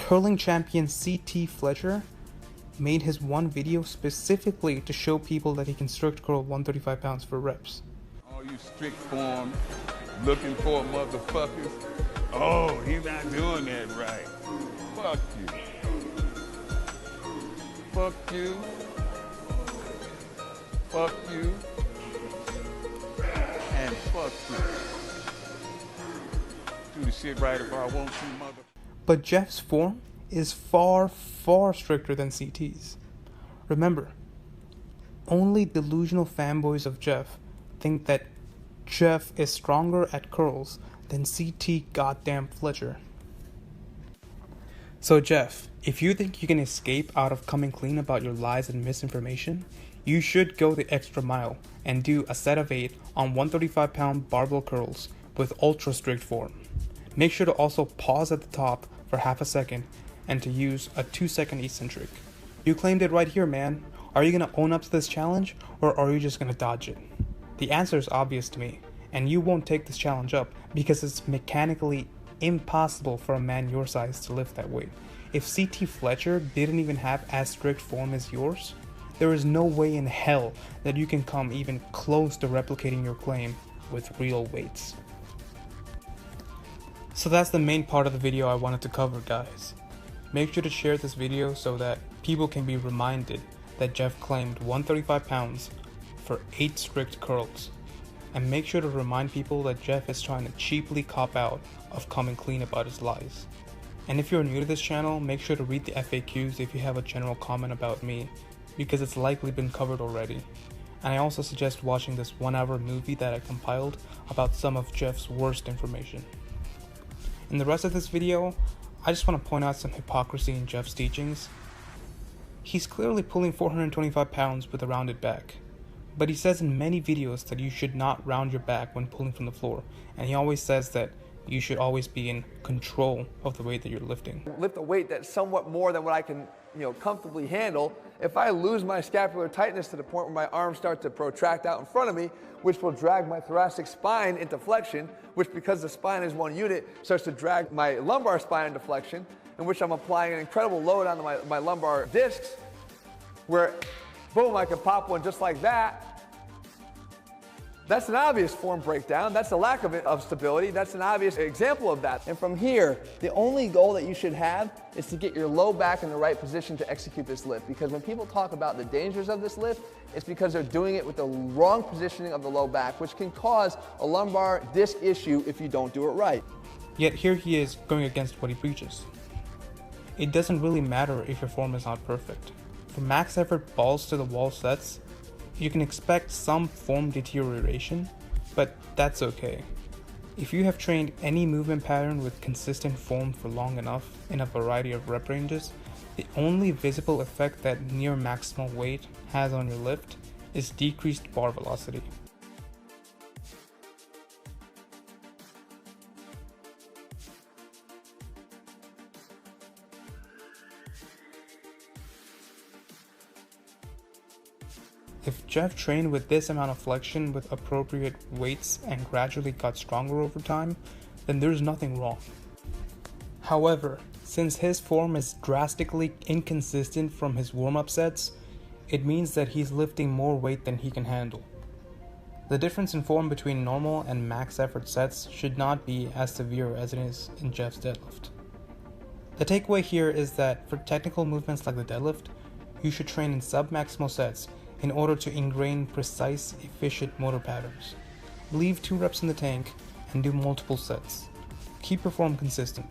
curling champion CT Fletcher made his one video specifically to show people that he can strict curl 135 pounds for reps. All you strict form looking for motherfuckers, oh, he's not doing that right. Fuck you. Fuck you. Fuck you. And fuck you. Do the shit right if I want to, mother. But Jeff's form is far, far stricter than CT's. Remember, only delusional fanboys of Jeff think that Jeff is stronger at curls than CT goddamn Fletcher. So Jeff, if you think you can escape out of coming clean about your lies and misinformation, you should go the extra mile and do a set of 8 on 135-pound barbell curls with ultra strict form. Make sure to also pause at the top for half a second and to use a 2-second eccentric. You claimed it right here, man. Are you gonna own up to this challenge, or are you just gonna dodge it? The answer is obvious to me, and you won't take this challenge up because it's mechanically impossible for a man your size to lift that weight. If CT Fletcher didn't even have as strict form as yours, there is no way in hell that you can come even close to replicating your claim with real weights. So that's the main part of the video I wanted to cover, guys. Make sure to share this video so that people can be reminded that Jeff claimed 135 pounds for 8 strict curls. And make sure to remind people that Jeff is trying to cheaply cop out of coming clean about his lies. And if you're new to this channel, make sure to read the FAQs if you have a general comment about me, because it's likely been covered already. And I also suggest watching this 1-hour movie that I compiled about some of Jeff's worst information. In the rest of this video, I just want to point out some hypocrisy in Jeff's teachings. He's clearly pulling 425 pounds with a rounded back, but he says in many videos that you should not round your back when pulling from the floor, and he always says that you should always be in control of the weight that you're lifting. Lift a weight that's somewhat more than what I can, comfortably handle. If I lose my scapular tightness to the point where my arms start to protract out in front of me, which will drag my thoracic spine into flexion, which because the spine is one unit, starts to drag my lumbar spine into flexion, in which I'm applying an incredible load onto my lumbar discs, where, boom, I can pop one just like that. That's an obvious form breakdown. That's a lack of stability. That's an obvious example of that. And from here, the only goal that you should have is to get your low back in the right position to execute this lift. Because when people talk about the dangers of this lift, it's because they're doing it with the wrong positioning of the low back, which can cause a lumbar disc issue if you don't do it right. Yet here he is going against what he preaches. It doesn't really matter if your form is not perfect. For max effort balls to the wall sets, you can expect some form deterioration, but that's okay. If you have trained any movement pattern with consistent form for long enough in a variety of rep ranges, the only visible effect that near maximal weight has on your lift is decreased bar velocity. If Jeff trained with this amount of flexion with appropriate weights and gradually got stronger over time, then there's nothing wrong. However, since his form is drastically inconsistent from his warm-up sets, it means that he's lifting more weight than he can handle. The difference in form between normal and max effort sets should not be as severe as it is in Jeff's deadlift. The takeaway here is that for technical movements like the deadlift, you should train in sub-maximal sets in order to ingrain precise, efficient motor patterns. Leave 2 reps in the tank and do multiple sets. Keep your form consistent.